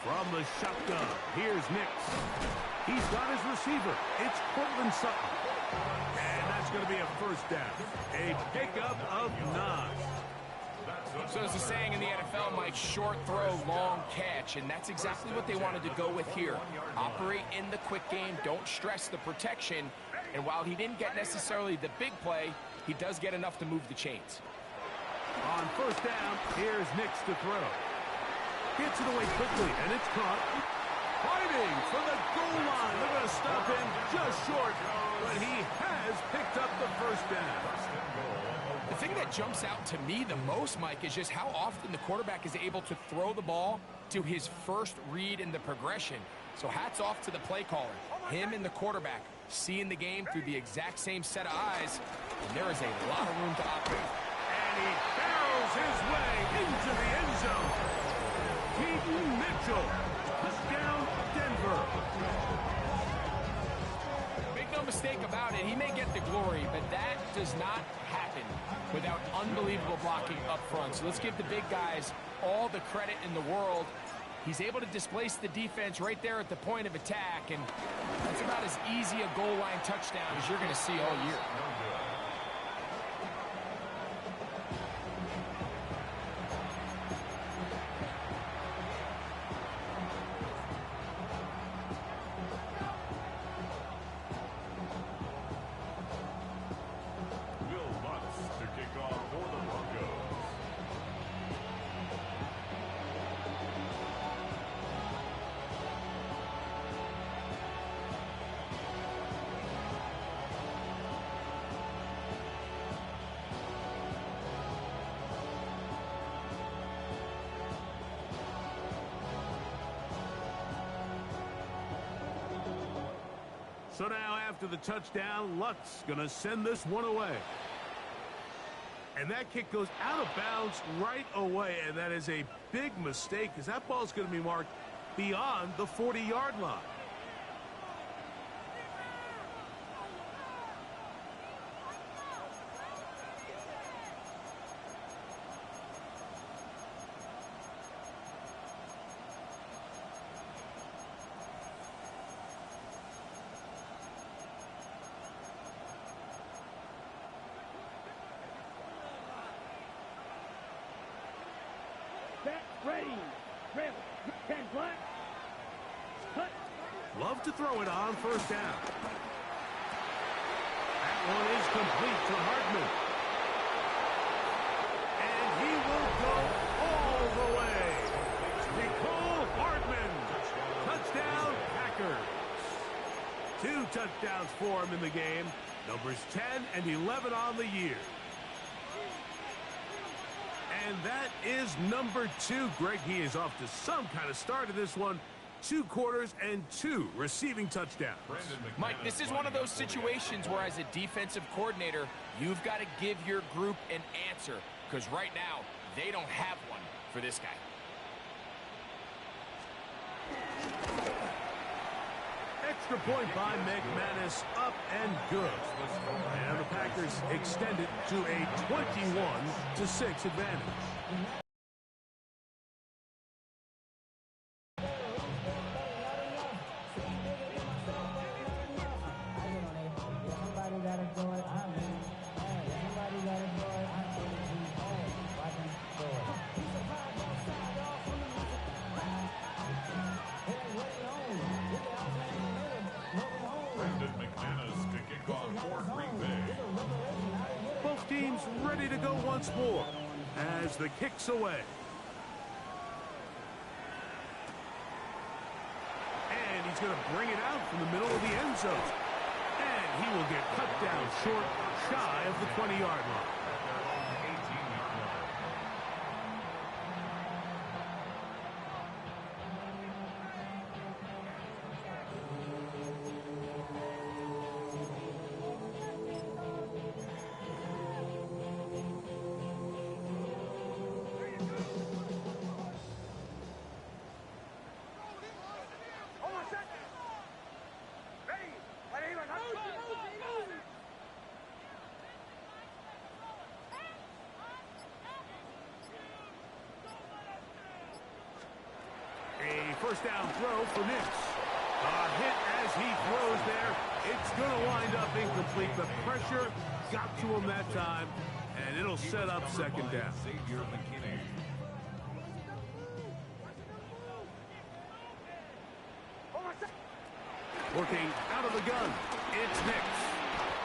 From the shotgun, here's Nix. He's got his receiver. It's Cortland Sutton. And that's going to be a first down. A pickup of 9. So as the saying in the NFL, Mike, short throw, long catch, and that's exactly what they wanted to go with here. Operate in the quick game, don't stress the protection, and while he didn't get necessarily the big play, he does get enough to move the chains. On first down, here's Nix to throw. Gets it away quickly, and it's caught. Fighting for the goal line. They're going to stop him just short, but he has picked up the first down. The thing that jumps out to me the most, Mike, is just how often the quarterback is able to throw the ball to his first read in the progression. So hats off to the play caller. Him and the quarterback seeing the game through the exact same set of eyes, and there is a lot of room to operate. And he barrels his way into the end zone. Keaton Mitchell, touchdown Denver. Make no mistake about it, he may get the glory, but that does not happen without unbelievable blocking up front. So let's give the big guys all the credit in the world. He's able to displace the defense right there at the point of attack, and that's about as easy a goal line touchdown as you're going to see all year. So now after the touchdown, Luck's going to send this one away. And that kick goes out of bounds right away, and that is a big mistake because that ball is going to be marked beyond the 40-yard line. Love to throw it on first down. That one is complete to Hartman. And he will go all the way. Nicole Hartman. Touchdown, Packers. 2 touchdowns for him in the game. Numbers 10 and 11 on the year. And that is number 2. Greg, he is off to some kind of start in this one. 2 quarters and 2 receiving touchdowns. Mike, this is one of those situations where as a defensive coordinator, you've got to give your group an answer, because right now, they don't have one for this guy. Extra point by McManus, up and good. And the Packers extend it to a 21-6 advantage. Both teams ready to go once more as the kick's away. And he's going to bring it out from the middle of the end zone. And he will get cut down short, shy of the 20-yard line. first down throw for Nix. A hit as he throws there. It's going to wind up incomplete. The pressure got to him that time, and it'll set up second down. Working out of the gun, it's Nix.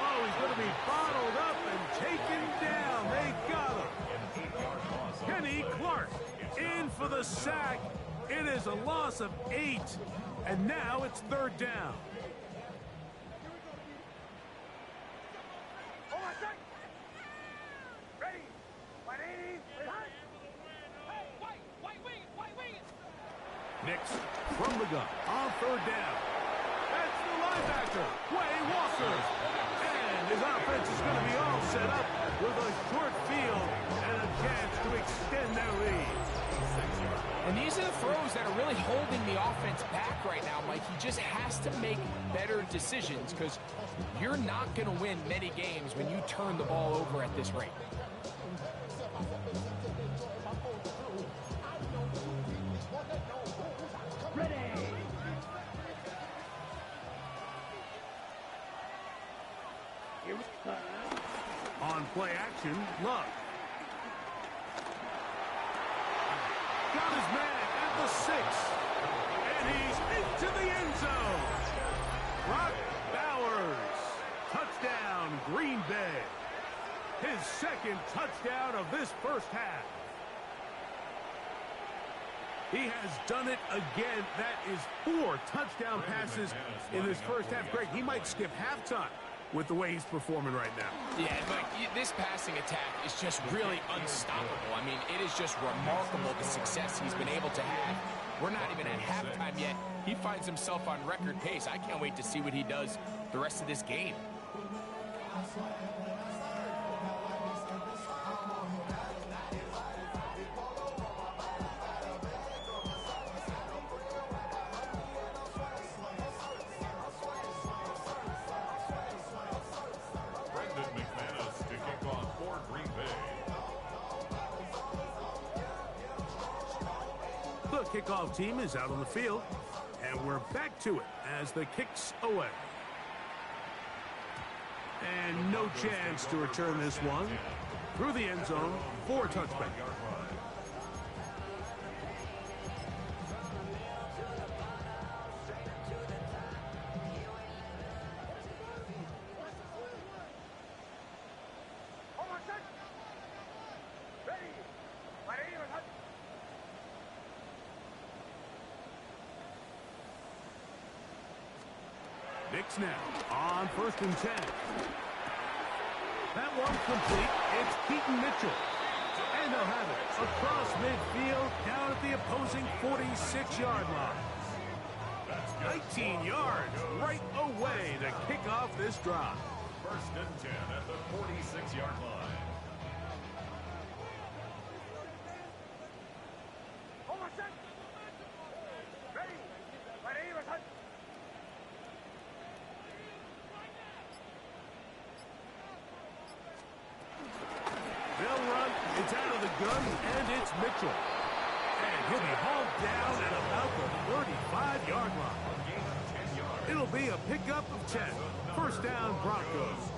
Oh, he's going to be bottled up and taken down. They got him. Kenny Clark in for the sack. It is a loss of 8, and now it's third down. Nix from the gun on third down. That's the linebacker, Quay Walker. And his offense is going to be all set up with a short field and a chance to extend their lead. And these are the throws that are really holding the offense back right now, Mike. He just has to make better decisions because you're not going to win many games when you turn the ball over at this rate. On play action, Love. Got his man at the 6. And he's into the end zone. Brock Bowers. Touchdown, Green Bay. His second touchdown of this first half. He has done it again. That is 4 touchdown passes in this first half. Greg, he might skip halftime with the way he's performing right now. Yeah, Mike, this passing attack is just really unstoppable. I mean, it is just remarkable the success he's been able to have. We're not even at halftime yet. He finds himself on record pace. I can't wait to see what he does the rest of this game. The kickoff team is out on the field, and we're back to it as the kick's away. And no chance to return this one through the end zone for a touchback. Nix now on 1st and 10. That one complete. It's Keaton Mitchell. And they'll have it across midfield down at the opposing 46-yard line. 19 yards right away to kick off this drive. 1st and 10 at the 46-yard line. They'll run. It's out of the gun, and it's Mitchell. And he'll be hauled down at about the 35-yard line. It'll be a pickup of 10. First down, Broncos.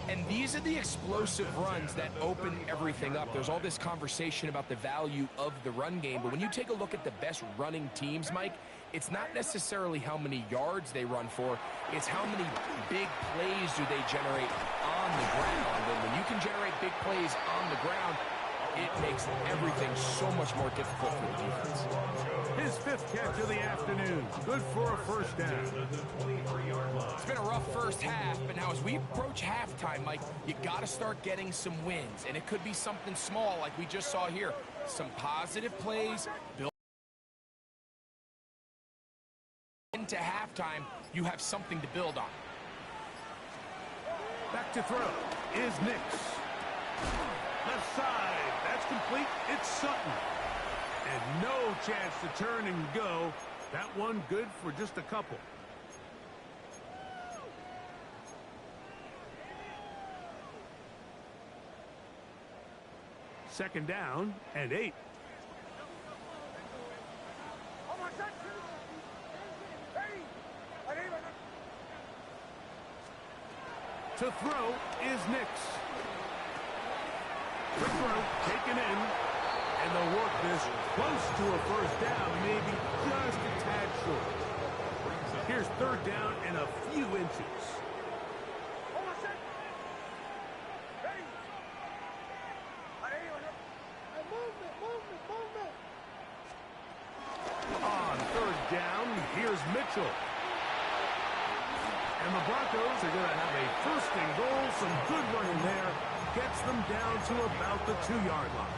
And these are the explosive runs that open everything up. There's all this conversation about the value of the run game, but when you take a look at the best running teams, Mike, it's not necessarily how many yards they run for, it's how many big plays do they generate on the ground. And when you can generate big plays on the ground, it makes everything so much more difficult for the defense. His 5th catch of the afternoon. Good for a first down. It's been a rough first half, but now as we approach halftime, Mike, you got to start getting some wins. And it could be something small like we just saw here. Some positive plays. Into halftime, you have something to build on. Back to throw is Nix. Left side. That's complete. It's Sutton. And no chance to turn and go. That one good for just a couple. Second down and 8. To throw is Nix. The throw taken in. And they'll work this close to a first down, maybe just a tad short. Here's third down and a few inches. On third down, here's Mitchell. And the Broncos are going to have a first and goal. Some good running there. Gets them down to about the 2-yard line.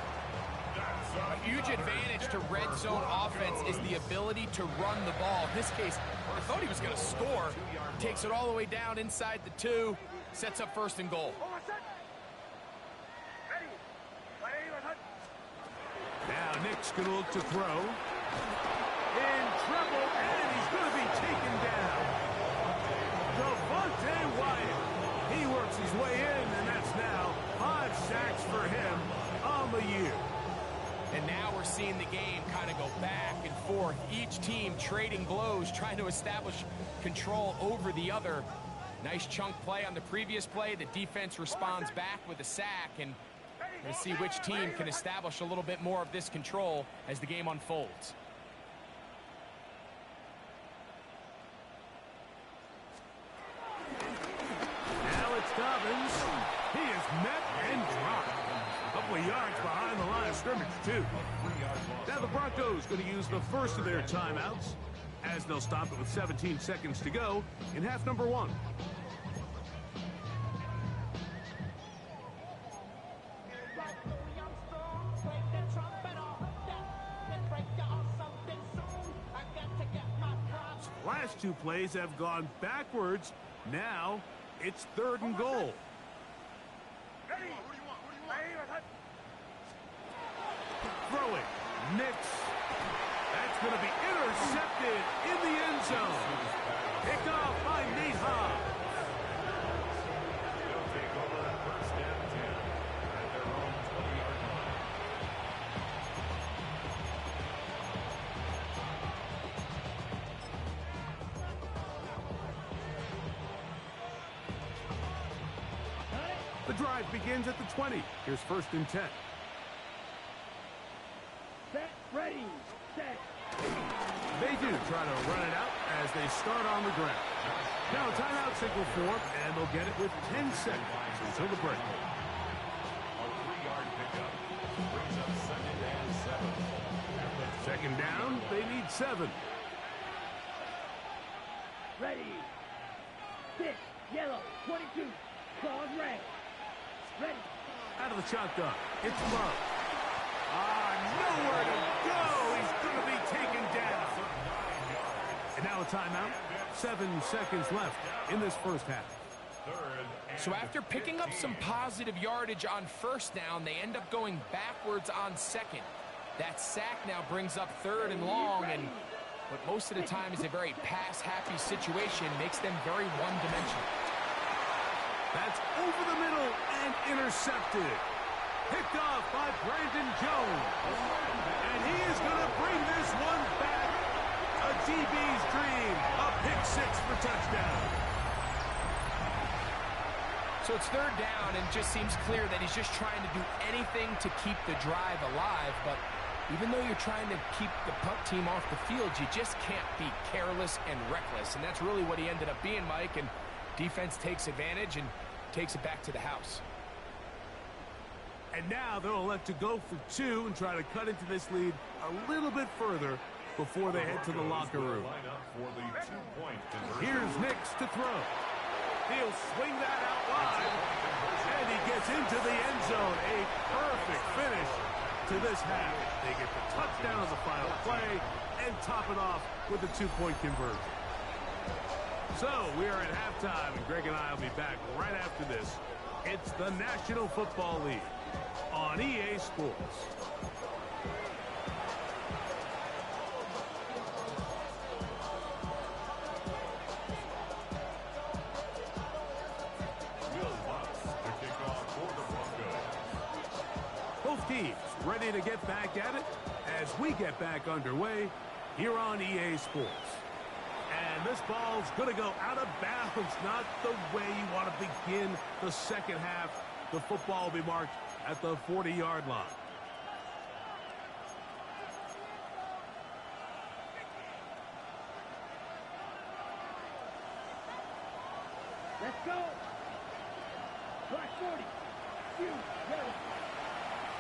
A huge advantage to red zone offense is the ability to run the ball. In this case, I thought he was going to score. Takes it all the way down inside the 2. Sets up first and goal. Now Nick's going to look to throw. In trouble, and he's going to be taken down. Devontae Wyatt. He works his way in, and that's now 5 sacks for him on the year. And now we're seeing the game kind of go back and forth. Each team trading blows, trying to establish control over the other. Nice chunk play on the previous play. The defense responds back with a sack, and we're going to see which team can establish a little bit more of this control as the game unfolds. Now it's Dobbins. He is met and dropped. A couple of yards behind the line of scrimmage, too. Now the Broncos going to use the first of their timeouts as they'll stop it with 17 seconds to go in half number 1. Last 2 plays have gone backwards. Now it's third and goal. Throwing. Nix. That's going to be intercepted in the end zone. Picked off by Nate Hobbs. They'll take over at first and 10 at their own 20-yard line. The drive begins at the 20. Here's first and 10. Set, ready, set. They do try to run it out as they start on the ground. Now a timeout signal for them, and they'll get it with 10 seconds until the break. A 3-yard pickup brings up second and 7. Second down, they need 7. Ready. Sit, yellow, 22. Claws red. Ready. Out of the shotgun, it's Love. Nowhere to go. He's going to be taken down. And now a timeout. 7 seconds left in this first half. So after picking up some positive yardage on first down, they end up going backwards on second. That sack now brings up third and long, and what most of the time is a very pass-happy situation makes them very one-dimensional. That's over the middle and intercepted. Picked off by Brandon Jones. And he is going to bring this one back. A DB's dream. A pick 6 for touchdown. So it's third down, and just seems clear that he's just trying to do anything to keep the drive alive. But even though you're trying to keep the punt team off the field, you just can't be careless and reckless. And that's really what he ended up being, Mike. And defense takes advantage and takes it back to the house. And now they'll elect to go for 2 and try to cut into this lead a little bit further before they head to the locker room. Here's Nix to throw. He'll swing that out wide. And he gets into the end zone. A perfect finish to this half. They get the touchdown on the final play and top it off with a 2-point conversion. So we are at halftime, and Greg and I will be back right after this. It's the National Football League on EA Sports. Both teams ready to get back at it as we get back underway here on EA Sports. And And this ball's going to go out of bounds. Not the way you want to begin the second half. The football will be marked at the 40-yard line. Let's go. Black 40. Shoot. Yellow.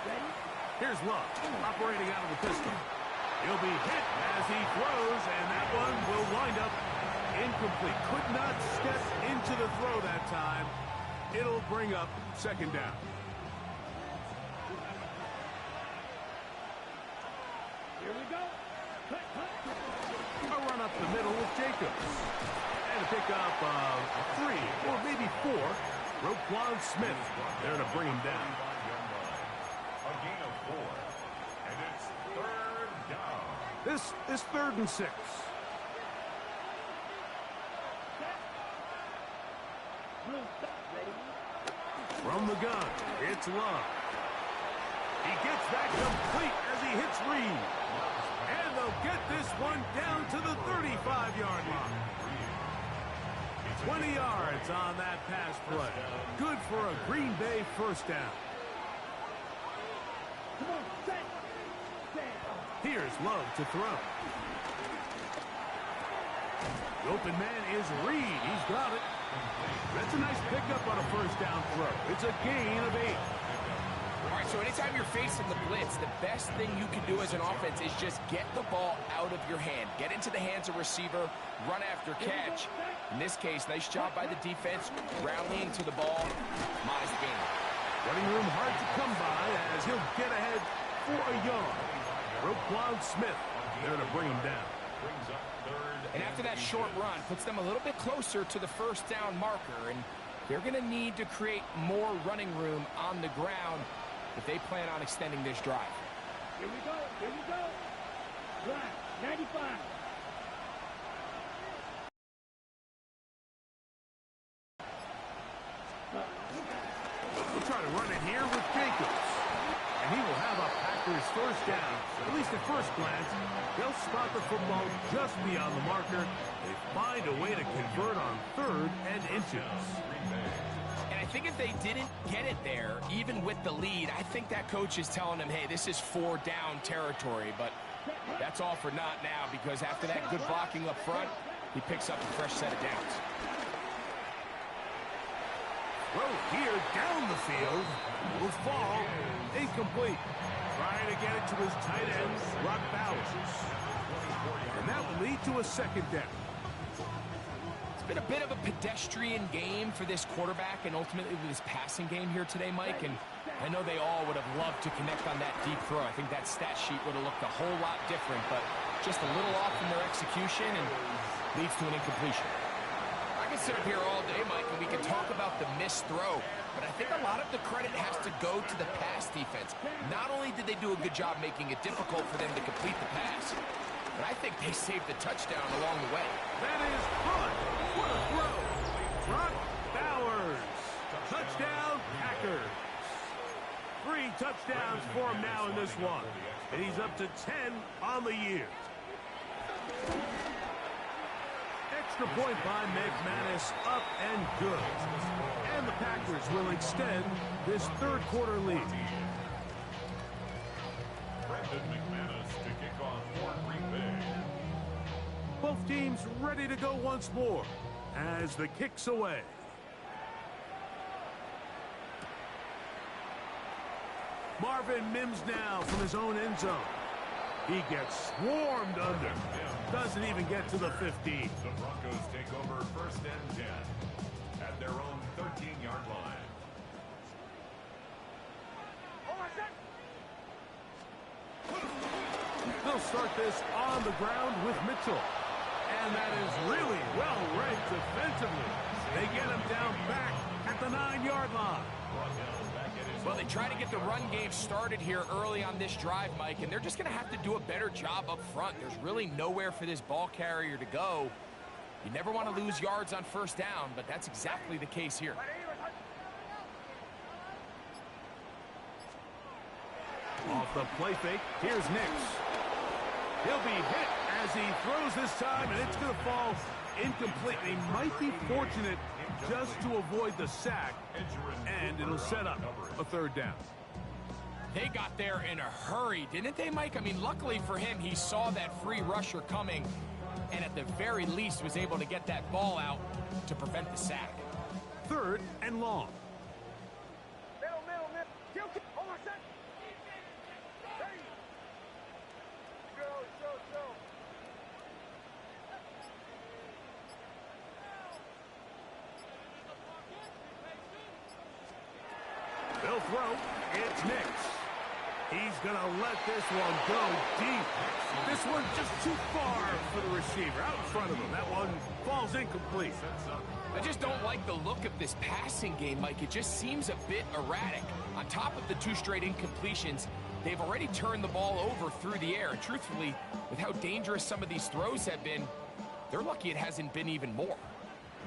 Ready? Here's Love, operating out of the pistol. He'll be hit as he throws, and that one will wind up incomplete. Could not step into the throw that time. It'll bring up second down. Here we go. Cut, cut. A run up the middle with Jacobs. And a pickup of 3 or maybe 4. Roquan Smith there to bring him down. A gain of 4. And it's third down. This is 3rd and 6. Blue stop. Ready? From the gun, it's Love. He gets that complete as he hits Reed. And they'll get this one down to the 35-yard line. 20 yards on that pass play. Good for a Green Bay first down. Come on, set. Set. Here's Love to throw. The open man is Reed. He's got it. That's a nice pickup on a first down throw. It's a gain of 8. All right, so anytime you're facing the blitz, the best thing you can do as an offense is just get the ball out of your hand. Get into the hands of receiver, run after catch. In this case, nice job by the defense, rallying to the ball. Mize the game. Running room hard to come by as he'll get ahead for a yard. Roquan Smith there to bring him down. Brings up third. And after that short run, puts them a little bit closer to the first down marker. And they're going to need to create more running room on the ground if they plan on extending this drive. Here we go. Here we go. Black 95. We'll try to run it here with Jacobs. And he will have a Packers first down. At least at first glance, they'll spot the football just beyond the marker. They find a way to convert on 3rd and inches. And I think if they didn't get it there, even with the lead, I think that coach is telling them, hey, this is 4 down territory. But that's all for naught now, because after that good blocking up front, he picks up a fresh set of downs. Throw here down the field. Will fall. Incomplete. Trying to get it to his tight end, Brock Bowers. And that will lead to a second down. It's been a bit of a pedestrian game for this quarterback and ultimately this passing game here today, Mike. And I know they all would have loved to connect on that deep throw. I think that stat sheet would have looked a whole lot different, but just a little off in their execution and leads to an incompletion. I can sit up here all day, Mike, and we can talk about the missed throw, but I think a lot of the credit has to go to the pass defense. Not only did they do a good job making it difficult for them to complete the pass, but I think they saved the touchdown along the way. That is good. What a throw. Brock Bowers. Touchdown, Packers. 3 touchdowns for him now in this one. And he's up to 10 on the year. Extra point by McManus, up and good. And the Packers will extend this 3rd quarter lead. Brandon McManus to kick off for Green Bay. Both teams ready to go once more as the kick's away. Marvin Mims now from his own end zone. He gets swarmed under. Doesn't even get to the 15. The Broncos take over 1st and 10 at their own 13-yard line. They'll start this on the ground with Mitchell. And that is really well read defensively. They get him down back at the 9-yard line. Well, they try to get the run game started here early on this drive, Mike, and they're just going to have to do a better job up front. There's really nowhere for this ball carrier to go. You never want to lose yards on 1st down, but that's exactly the case here. Off the play fake, here's Nix. He'll be hit as he throws this time, and it's going to fall incomplete. He might be fortunate just to avoid the sack, and it'll set up a third down. They got there in a hurry, didn't they, Mike? I mean, luckily for him, he saw that free rusher coming, and at the very least was able to get that ball out to prevent the sack. Third and long. They'll throw. It's Nix. He's going to let this one go deep. This one just too far for the receiver. Out in front of him. That one falls incomplete. I just don't like the look of this passing game, Mike. It just seems a bit erratic. On top of the 2 straight incompletions, they've already turned the ball over through the air. And truthfully, with how dangerous some of these throws have been, they're lucky it hasn't been even more.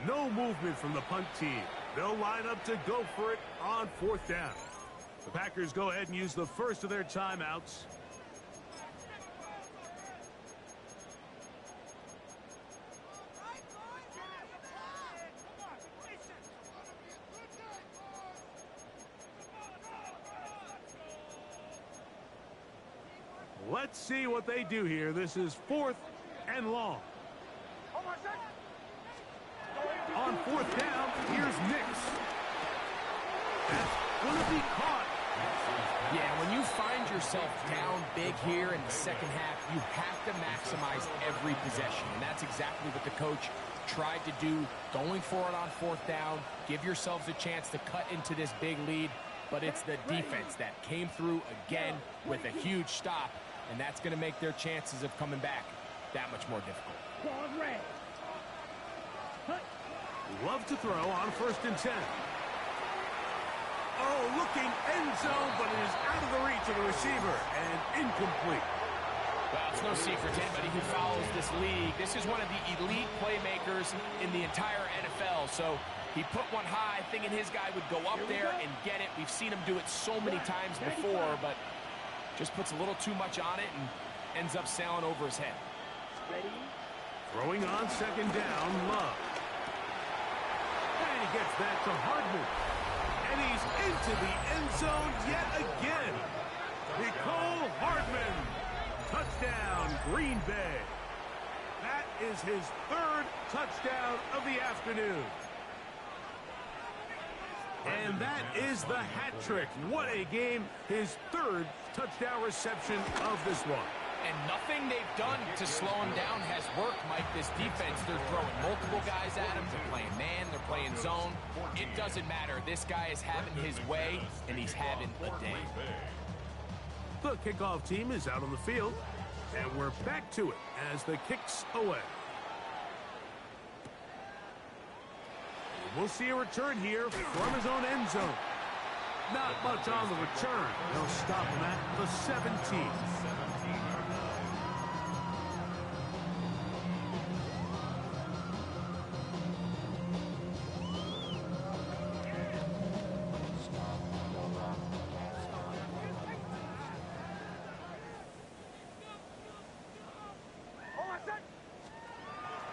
No movement from the punt team. They'll line up to go for it on 4th down. The Packers go ahead and use the first of their timeouts. Let's see what they do here. This is 4th and long. On 4th down, here's Nix. That's going to be caught. Yeah, when you find yourself down big here in the second half, you have to maximize every possession. And that's exactly what the coach tried to do, going for it on 4th down. Give yourselves a chance to cut into this big lead. But it's the defense that came through again with a huge stop. And that's going to make their chances of coming back that much more difficult. Love to throw on 1st and 10. Oh, looking end zone, but it is out of the reach of the receiver and incomplete. Well, it's no secret to anybody who follows this league. This is one of the elite playmakers in the entire NFL. So he put one high, thinking his guy would go up there and get it. We've seen him do it so many times before, but just puts a little too much on it and ends up sailing over his head. Throwing on 2nd down, Love. And he gets that to Hardman. And he's into the end zone yet again. Nicole Hardman. Touchdown, Green Bay. That is his 3rd touchdown of the afternoon. And that is the hat trick. What a game. His 3rd touchdown reception of this one. And nothing they've done to slow him down has worked, Mike. This defense, they're throwing multiple guys at him. They're playing man, they're playing zone. It doesn't matter. This guy is having his way, and he's having a day. The kickoff team is out on the field, and we're back to it as the kick's away. We'll see a return here from his own end zone. Not much on the return. They'll stop him at the 17.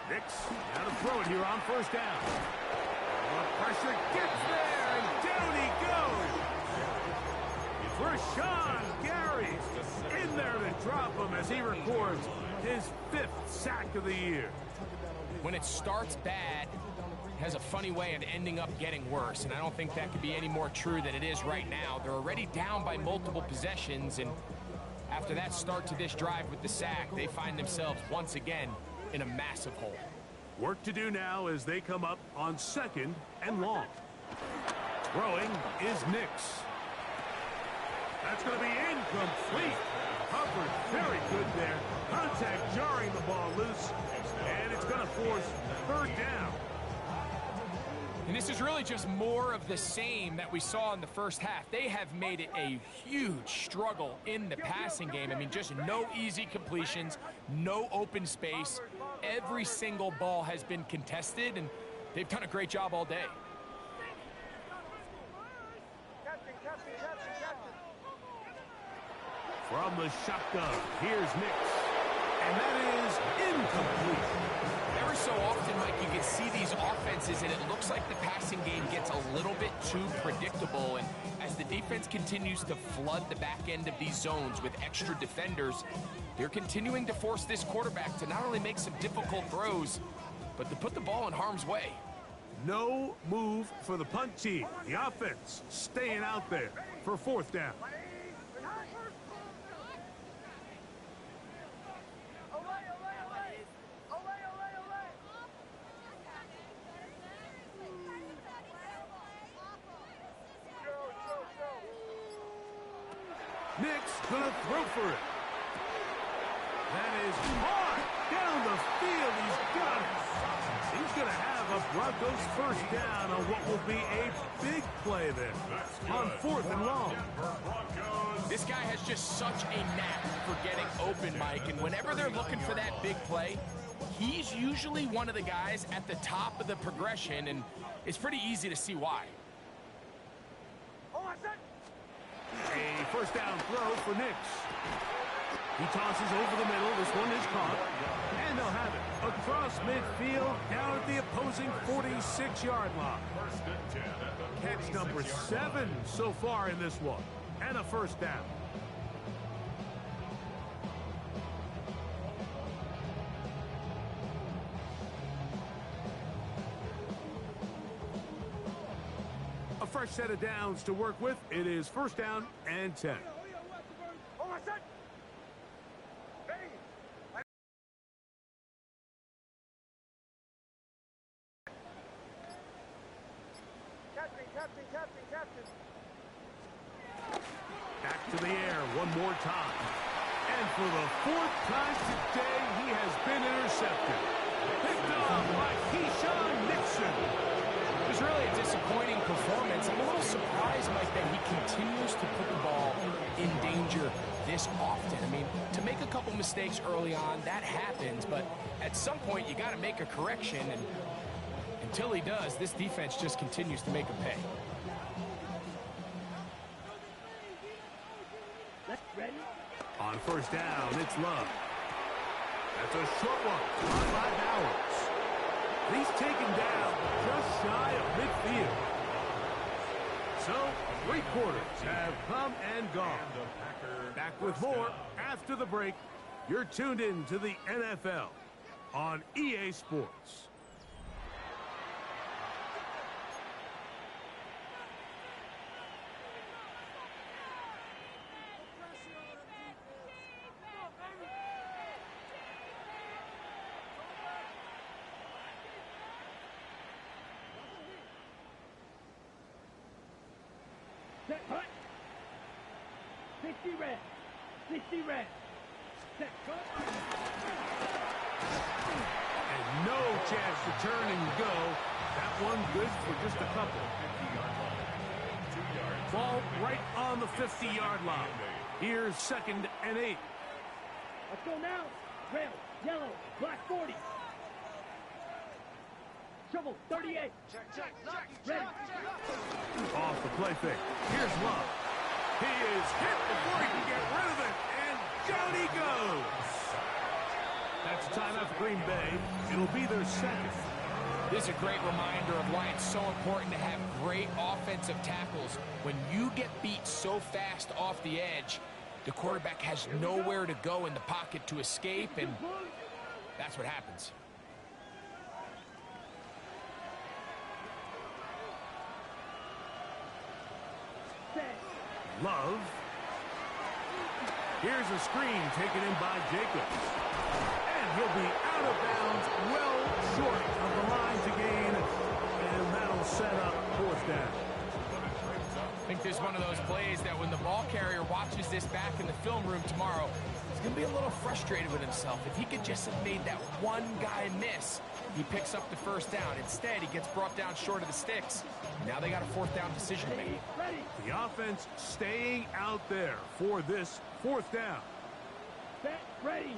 Nix, now to throw it here on 1st down. The pressure gets there, and down he goes. Rashawn Gary in there to drop him as he records his 5th sack of the year. When it starts bad, it has a funny way of ending up getting worse, and I don't think that could be any more true than it is right now. They're already down by multiple possessions, and after that start to this drive with the sack, they find themselves once again in a massive hole. Work to do now as they come up on 2nd and long. Throwing is Nix. That's going to be incomplete. Covered very good there. Contact jarring the ball loose, and it's going to force 3rd down. And this is really just more of the same that we saw in the first half. They have made it a huge struggle in the passing game. I mean, just no easy completions, no open space. Every single ball has been contested, and they've done a great job all day. From the shotgun, here's Nix. And that is incomplete. Every so often, Mike, you can see these offenses, and it looks like the passing game gets a little bit too predictable. And as the defense continues to flood the back end of these zones with extra defenders, they're continuing to force this quarterback to not only make some difficult throws, but to put the ball in harm's way. No move for the punt team. The offense staying out there for fourth down. Nick's gonna throw for it. That is hard down the field. He's got it. He's going to have a Broncos first down on what will be a big play there on fourth and long. This guy has just such a knack for getting open, Mike, and whenever they're looking for that big play, he's usually one of the guys at the top of the progression, and it's pretty easy to see why. A first down throw for Nix. He tosses over the middle. This one is caught. And they'll have it across midfield down at the opposing 46-yard line. Catch number 7 so far in this one. And a first down. A fresh set of downs to work with. It is first down and 10. Captain. Back to the air one more time. And for the 4th time today, he has been intercepted. Picked off by Keyshawn Nixon. It was really a disappointing performance. I'm a little surprised, Mike, that he continues to put the ball in danger this often. I mean, to make a couple mistakes early on, that happens, but at some point you got to make a correction, and until he does, this defense just continues to make him pay. On first down, it's Love. That's a short one. On 5 hours. He's taken down just shy of midfield. So, 3 quarters have come and gone. Back with more after the break. You're tuned in to the NFL on EA Sports. Set cut. 60 red. 60 red. Set cut. And no chance to turn and go. That one good for just a couple. Ball right on the 50-yard line. Here's 2nd and 8. Let's go now. Red, yellow, black 40. Shovel 38. Check. Ready. Off the play fake. Here's Love. He is hit before he can get rid of it. And down he goes. That's a timeout for Green Bay. It'll be their 2nd. This is a great reminder of why it's so important to have great offensive tackles. When you get beat so fast off the edge, the quarterback has nowhere to go in the pocket to escape, and that's what happens. Love. Here's a screen taken in by Jacobs. And he'll be out of bounds, well short of the line to gain. And that'll set up 4th down. I think there's one of those plays that when the ball carrier watches this back in the film room tomorrow, he's going to be a little frustrated with himself. If he could just have made that one guy miss, he picks up the first down. Instead, he gets brought down short of the sticks. Now they got a 4th down decision to make. The offense staying out there for this 4th down. Set, ready.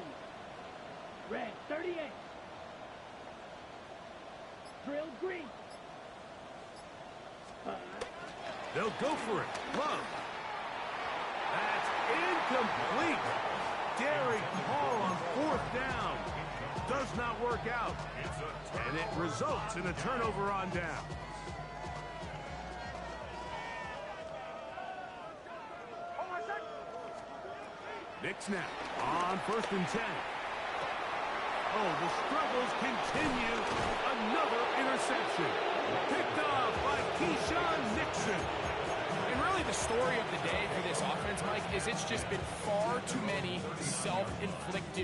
Red 38. Drill green. They'll go for it. Love. That's incomplete. daring call on fourth down. Does not work out. And it results in a turnover on down. Nick snap on 1st and 10. Oh, the struggles continue. Another interception. Picked off by Keyshawn Nixon. And really the story of the day for this offense, Mike, is it's just been far too many self-inflicted